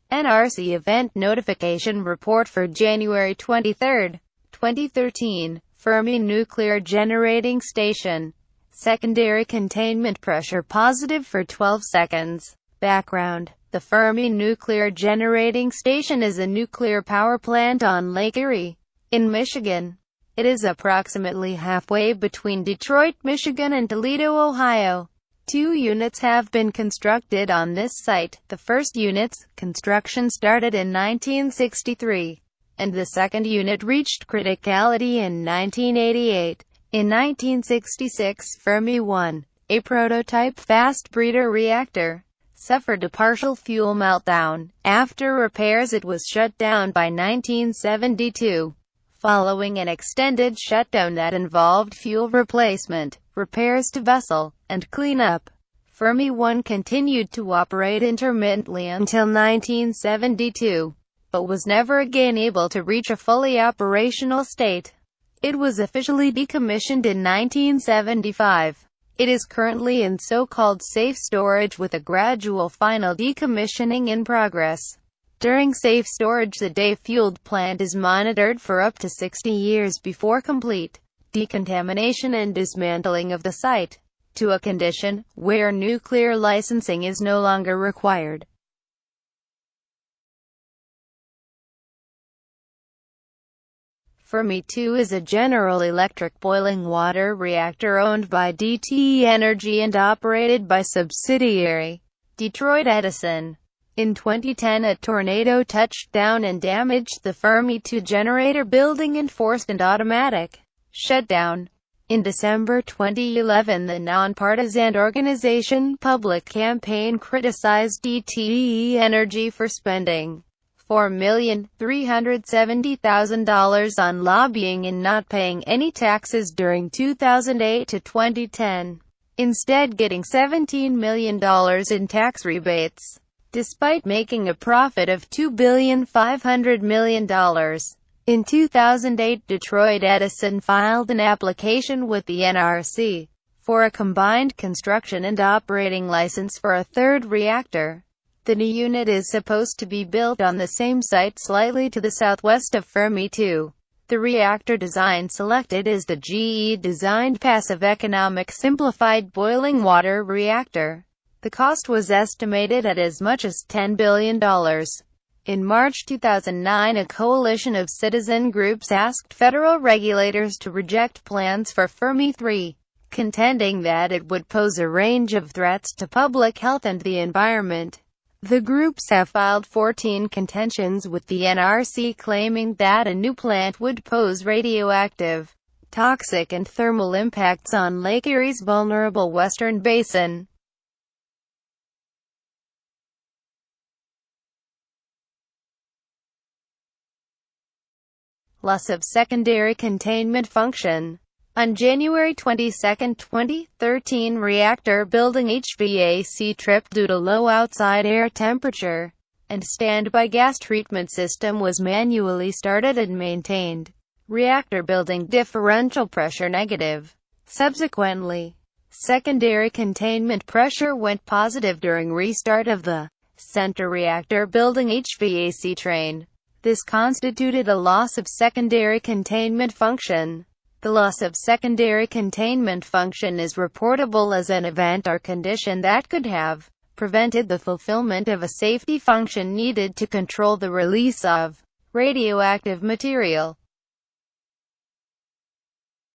NRC Event Notification Report for January 23, 2013. Fermi Nuclear Generating Station. Secondary containment pressure positive for 12 seconds. Background: the Fermi Nuclear Generating Station is a nuclear power plant on Lake Erie, in Michigan. It is approximately halfway between Detroit, Michigan and Toledo, Ohio. 2 units have been constructed on this site. The first unit's construction started in 1963, and the second unit reached criticality in 1988. In 1966, Fermi 1, a prototype fast breeder reactor, suffered a partial fuel meltdown. After repairs, it was shut down by 1972. Following an extended shutdown that involved fuel replacement, repairs to vessel, and cleanup, Fermi 1 continued to operate intermittently until 1972, but was never again able to reach a fully operational state. It was officially decommissioned in 1975. It is currently in so-called safe storage with a gradual final decommissioning in progress. During safe storage, the day-fueled plant is monitored for up to 60 years before complete decontamination and dismantling of the site, to a condition where nuclear licensing is no longer required. Fermi 2 is a General Electric boiling water reactor owned by DTE Energy and operated by subsidiary Detroit Edison. In 2010, a tornado touched down and damaged the Fermi 2 generator building and forced an automatic shutdown. In December 2011, the nonpartisan organization Public Campaign criticized DTE Energy for spending $4,370,000 on lobbying and not paying any taxes during 2008 to 2010, instead getting $17 million in tax rebates. Despite making a profit of $2.5 billion. In 2008, Detroit Edison filed an application with the NRC for a combined construction and operating license for a third reactor. The new unit is supposed to be built on the same site slightly to the southwest of Fermi 2. The reactor design selected is the GE-designed passive economic simplified boiling water reactor. The cost was estimated at as much as $10 billion. In March 2009, a coalition of citizen groups asked federal regulators to reject plans for Fermi 3, contending that it would pose a range of threats to public health and the environment. The groups have filed 14 contentions with the NRC claiming that a new plant would pose radioactive, toxic and thermal impacts on Lake Erie's vulnerable western basin. Loss of secondary containment function. On January 22, 2013, reactor building HVAC tripped due to low outside air temperature, and standby gas treatment system was manually started and maintained. Reactor building differential pressure negative. Subsequently, secondary containment pressure went positive during restart of the center reactor building HVAC train. This constituted a loss of secondary containment function. The loss of secondary containment function is reportable as an event or condition that could have prevented the fulfillment of a safety function needed to control the release of radioactive material.